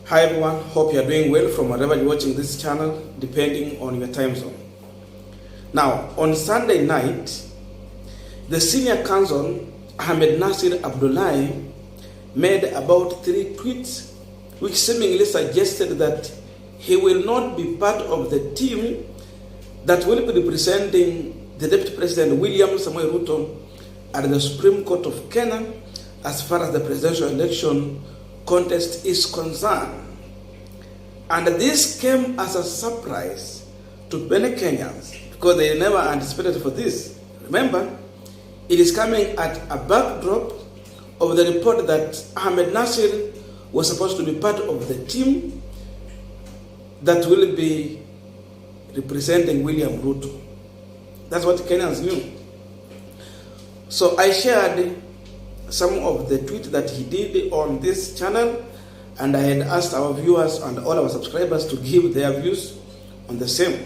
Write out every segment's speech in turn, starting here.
Hi everyone, hope you are doing well from wherever you're watching this channel, depending on your time zone. Now, on Sunday night, the senior counsel, AhmedNasri Abdullahi, made about 3 tweets which seemingly suggested that he will not be part of the team that will be representing the Deputy President William Samoei Ruto at the Supreme Court of Kenya as far as the presidential election contest is concerned. And this came as a surprise to many Kenyans because they never anticipated for this. Remember, it is coming at a backdrop of the report that AhmedNasri was supposed to be part of the team that will be representing William Ruto. That's what Kenyans knew. So I shared some of the tweets that he did on this channel, and I had asked our viewers and all our subscribers to give their views on the same.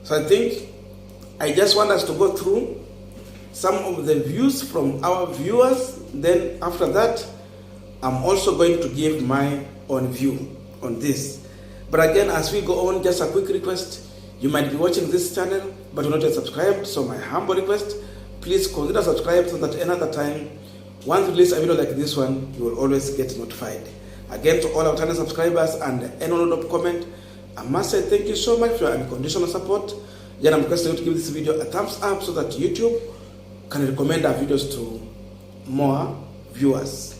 So I think I just want us to go through some of the views from our viewers. Then after that, I'm also going to give my own view on this. But again, as we go on, just a quick request. You might be watching this channel, but you're not yet subscribed. So my humble request, please consider subscribe so that another time, once we release a video like this one, you will always get notified. Again, to all our channel subscribers and anyone who comment, I must say thank you so much for your unconditional support. Then I'm requesting you to give this video a thumbs up so that YouTube can recommend our videos to more viewers.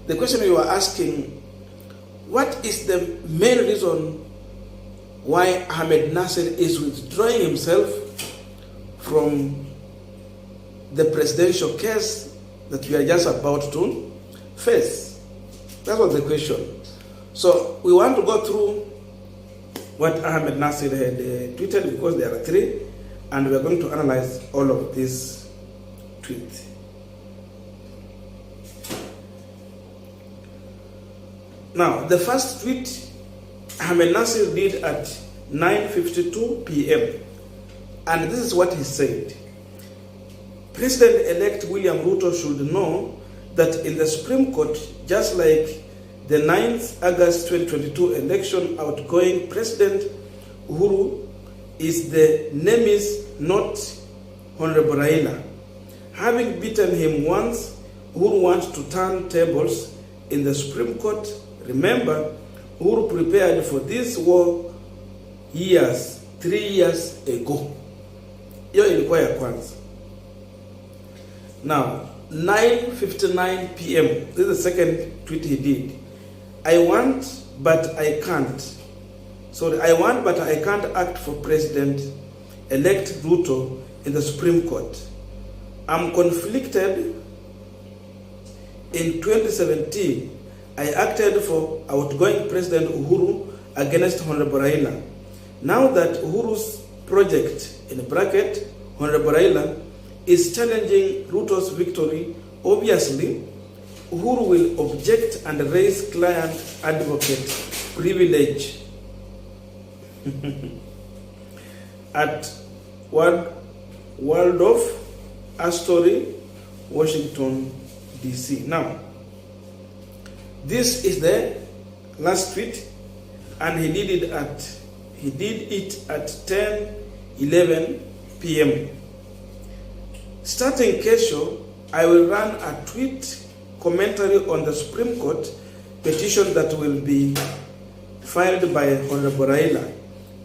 The question you are asking, what is the main reason why AhmedNasri is withdrawing himself from the presidential case that we are just about to face? That was the question. So we want to go through what AhmedNasri had tweeted, because there are 3, and we are going to analyze all of these tweets. Now, the first tweet AhmedNasri did at 9:52 p.m. and this is what he said. President-elect William Ruto should know that in the Supreme Court, just like the 9th August 2022 election, outgoing President Uhuru is the nemesis, not Honorable Raila. Having beaten him once, Uhuru wants to turn tables in the Supreme Court. Remember, Uhuru prepared for this war 3 years ago. Hiyo ilikuwa ya kwanza. Now, 9:59 p.m. This is the second tweet he did. I want, but I can't. So I want, but I can't act for President-elect Ruto in the Supreme Court. I'm conflicted. In 2017, I acted for outgoing President Uhuru against Honorable Raila. Now that Uhuru's project, in bracket, Honorable Raila, is challenging Ruto's victory, obviously, Uhuru will object and raise client advocate privilege at Waldorf Astoria, Washington, D.C. Now, this is the last tweet, and he did it at 10:11 p.m. Starting kesho, I will run a tweet commentary on the Supreme Court petition that will be filed by Honorable Raila.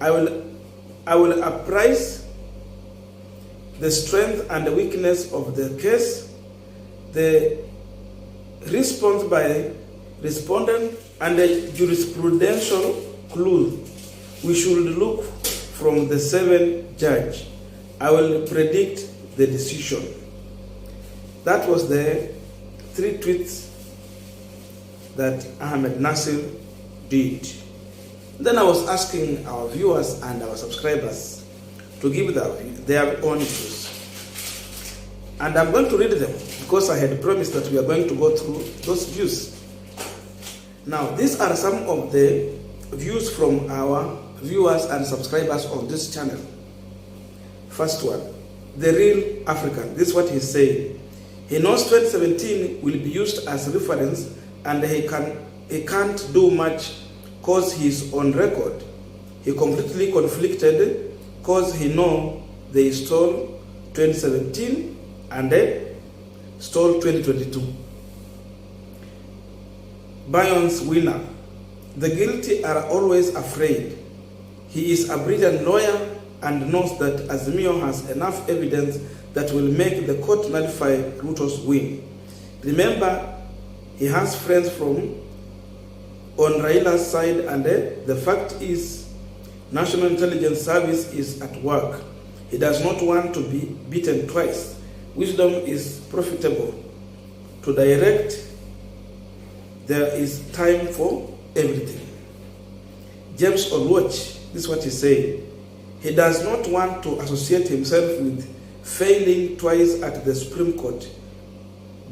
I will apprise the strength and the weakness of the case, the response by respondent, and the jurisprudential clues we should look from the 7th judge. I will predict the decision. That was the 3 tweets that AhmedNasri did. Then I was asking our viewers and our subscribers to give their own views. And I'm going to read them because I had promised that we are going to go through those views. Now, these are some of the views from our viewers and subscribers on this channel. First one, the real African. This is what he's saying. He knows 2017 will be used as reference, and he can he can't do much cause he's on record. He completely conflicted cause he know they stole 2017 and they stole 2022. Bayon's winner. The guilty are always afraid. He is a brilliant lawyer and knows that Azimio has enough evidence that will make the court nullify Ruto's win. Remember, he has friends from on Raila's side, and the fact is National Intelligence Service is at work. He does not want to be beaten twice. Wisdom is profitable. To direct, there is time for everything. James Olwach, this is what he said. He does not want to associate himself with failing twice at the Supreme Court,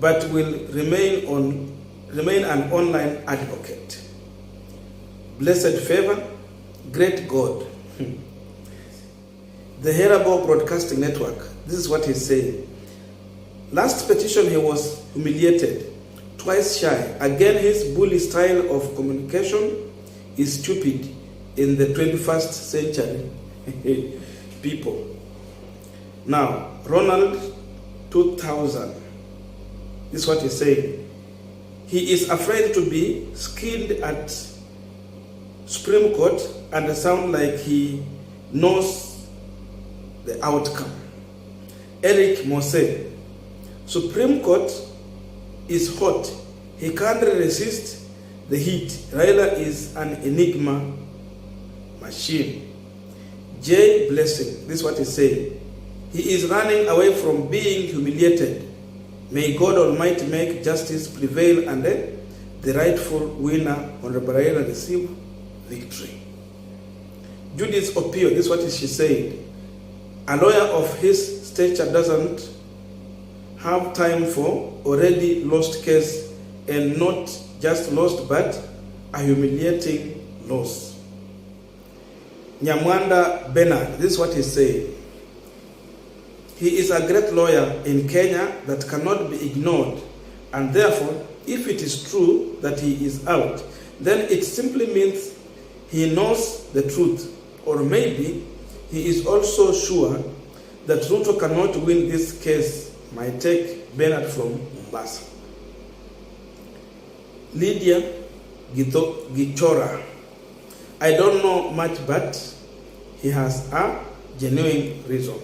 but will remain an online advocate. Blessed favor, great God. The Herabo Broadcasting Network, this is what he said. Last petition he was humiliated, twice shy. Again, his bully style of communication is stupid in the 21st century. People. Now, Ronald 2000, this is what he said. He is afraid to be skilled at Supreme Court and sound like he knows the outcome. Eric Mose, Supreme Court is hot. He can't resist the heat. Raila is an enigma machine. Jay Blessing, this is what he said. He is running away from being humiliated. May God Almighty make justice prevail and the rightful winner, Honorable Raila, receive victory. Judith Opio, this is what she said. A lawyer of his stature doesn't have time for already lost case, and not just lost but a humiliating loss. Nyamwanda Bernard, this is what he said. He is a great lawyer in Kenya that cannot be ignored, and therefore, if it is true that he is out, then it simply means he knows the truth, or maybe he is also sure that Ruto cannot win this case. My take, Bernard from Mombasa. Lydia Gichora. I don't know much, but he has a genuine reason.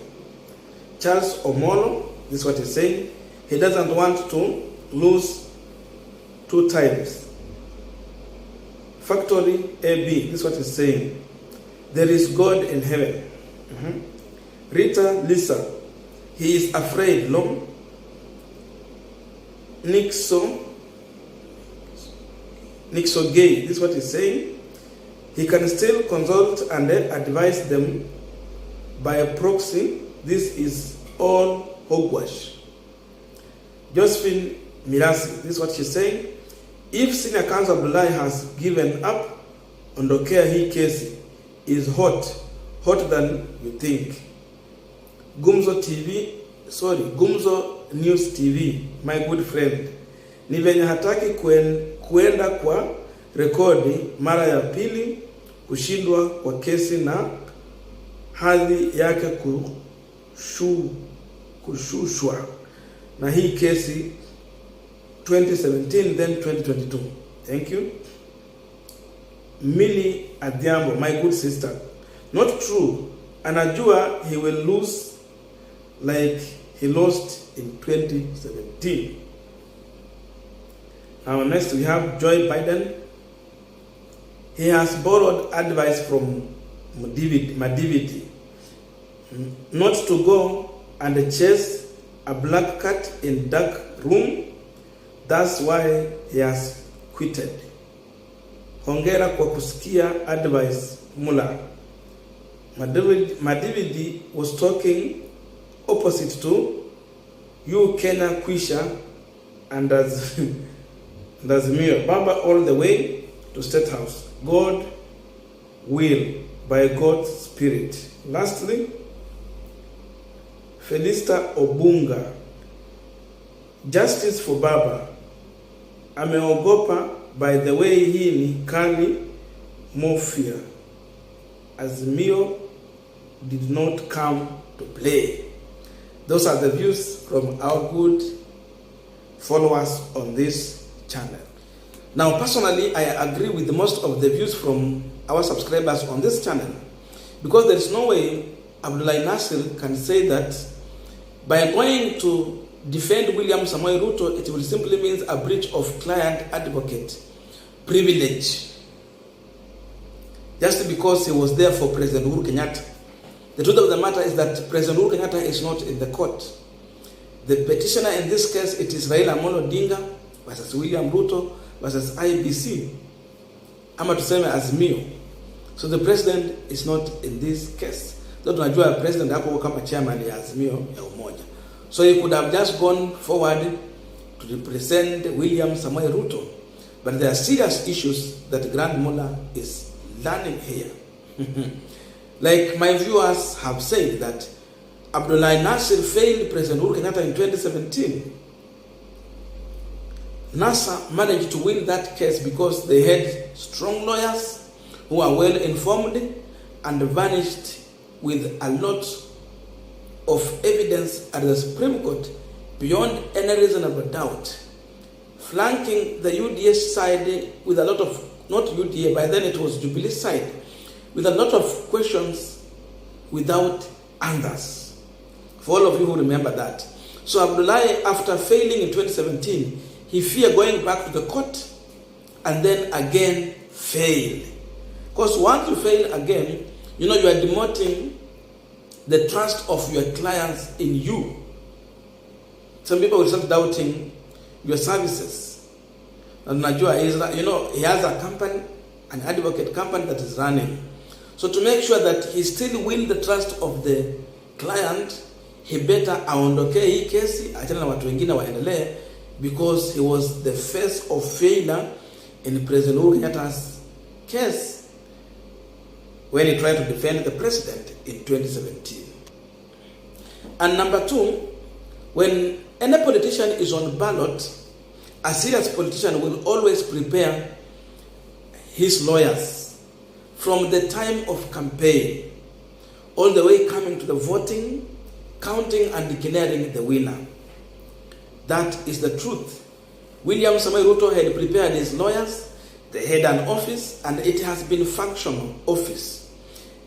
Charles Omolo, this is what he's saying. He doesn't want to lose 2 times. Factory AB, this is what he's saying. There is God in heaven. Rita Lisa, he is afraid. Long Nixo Gay, this is what he's saying. He can still consult and advise them by a proxy. This is all hogwash. Josephine Mirasi, this is what she's saying. If Senior Counsel Bulai has given up, Ondokea hii kesi is hotter than you think. Gumzo News TV, my good friend. Ni venye hataki kuenda kwa rekodi mara ya pili, kushindwa kwa kesi na hadhi yake kushushwa na hii kesi 2017 then 2022. Thank you. Millie Adhiambo, my good sister. Not true. Anajua he will lose like he lost in 2017. Now next we have Joe Biden. He has borrowed advice from Madividi not to go and chase a black cat in dark room. That's why he has quitted. Hongera kwa kusikia advice Mula. Madividi was talking opposite to you Kenya Kwisha and Azimio Baba all the way to State House. God will by God's Spirit. Lastly, Felista Obunga, justice for Baba. Ameogopa by the way, hii ni Kali Mafia. Azimio did not come to play. Those are the views from our good followers on this channel. Now, personally, I agree with most of the views from our subscribers on this channel, because there is no way AhmedNasri can say that by going to defend William Samoei Ruto, it will simply mean a breach of client-advocate privilege, just because he was there for President Uhuru Kenyatta. The truth of the matter is that President Uhuru Kenyatta is not in the court. The petitioner in this case, it is railaodinga versus William Ruto versus IBC, ama tuseme Azimio. So the president is not in this case. Ndio tunajua president hapo kama chairman ya Azimio ya Umoja. So he could have just gone forward to represent William Samoei Ruto. But there are serious issues that Grand Mullah is learning here. Like my viewers have said that AhmedNasri failed President Uhuru Kenyatta in 2017. NASA managed to win that case because they had strong lawyers who are well informed and vanished with a lot of evidence at the Supreme Court beyond any reasonable doubt, flanking the UDA side with a lot of, not UDA, by then it was Jubilee side, with a lot of questions without answers. For all of you who remember that. So Abdullahi, after failing in 2017, he feared going back to the court and then again failed. Because once you fail again, you know you are demoting the trust of your clients in you. Some people will start doubting your services. And Najua, you know, he has a company, an advocate company that is running. So to make sure that he still win the trust of the client, he better aondoke hii kesi, achana na watu wengine waendelee, because he was the face of failure in President Uhuru Kenyatta's case when he tried to defend the president in 2017. And number two, when any politician is on ballot, a serious politician will always prepare his lawyers from the time of campaign all the way coming to the voting, counting and declaring the winner. That is the truth. William Samoei Ruto had prepared his lawyers, they had an office, and it has been functional office.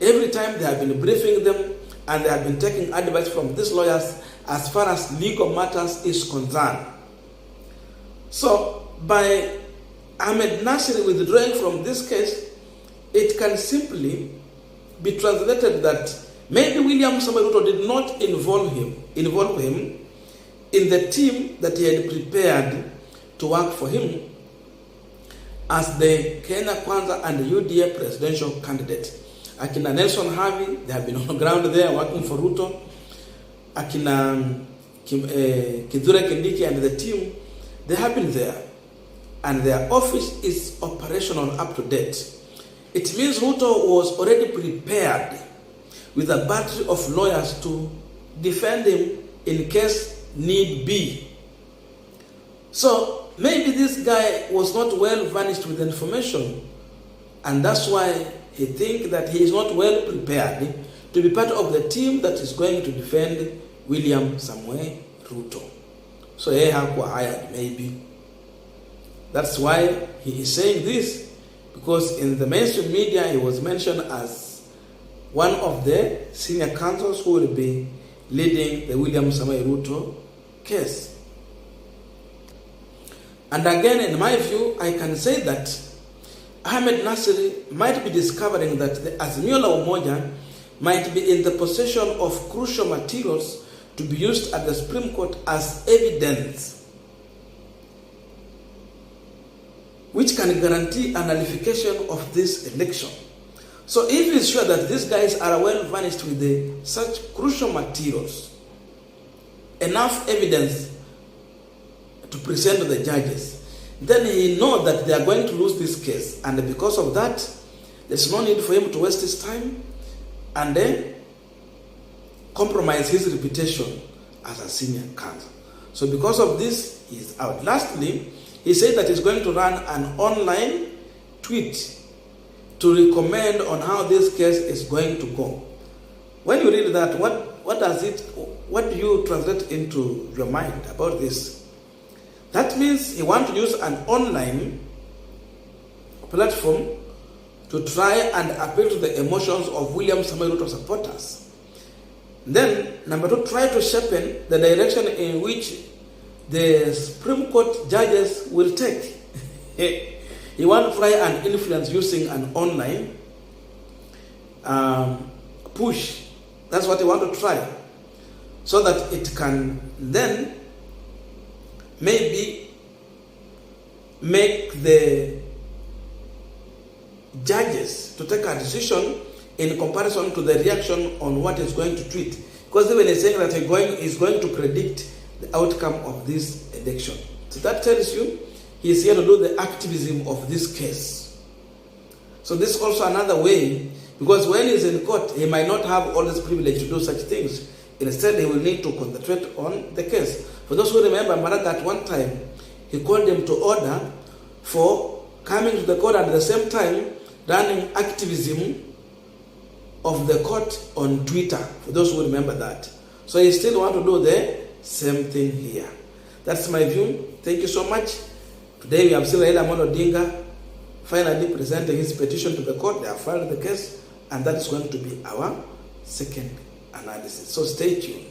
Every time they have been briefing them and they have been taking advice from these lawyers as far as legal matters is concerned. So by AhmedNasri withdrawing from this case, it can simply be translated that maybe William Samoei Ruto did not involve him in the team that he had prepared to work for him as the Kenya Kwanza and UDA presidential candidate. Akina Nelson Harvey, they have been on the ground there working for Ruto. Akina Kithure Kindiki and the team, they have been there. And their office is operational up to date. It means Ruto was already prepared with a battery of lawyers to defend him in case need be. So maybe this guy was not well furnished with information, and that's why he thinks that he is not well prepared to be part of the team that is going to defend William Samoei Ruto. So he hakuwa hired maybe. That's why he is saying this, because in the mainstream media he was mentioned as one of the senior counsels who will be leading the William Samoei Ruto case. And again, in my view, I can say that AhmedNasri might be discovering that the Azimio la Umoja might be in the possession of crucial materials to be used at the Supreme Court as evidence, which can guarantee a nullification of this election. So if it's sure that these guys are well furnished with such crucial materials, enough evidence to present to the judges, then he knows that they are going to lose this case, and because of that, there's no need for him to waste his time and then compromise his reputation as a senior counsel. So because of this, he is out. Lastly, he said that he's going to run an online tweet to recommend on how this case is going to go. When you read that, what do you translate into your mind about this? That means he wants to use an online platform to try and appeal to the emotions of William Samoei Ruto supporters. Then, number two, try to sharpen the direction in which the Supreme Court judges will take. He wants to try and influence using an online push. That's what he wants to try. So that it can then maybe make the judges to take a decision in comparison to the reaction on what is going to tweet. Because even he's saying that he's going to predict the outcome of this election. So that tells you he's here to do the activism of this case. So this is also another way, because when he's in court, he might not have all this privilege to do such things. Instead, he will need to concentrate on the case. For those who remember, Maraga at one time, he called them to order for coming to the court at the same time running activism of the court on Twitter, for those who remember that. So he still want to do the same thing here. That's my view. Thank you so much. Today we have seen railaodinga finally presenting his petition to the court. They have filed the case, and that is going to be our second analysis. So stay tuned.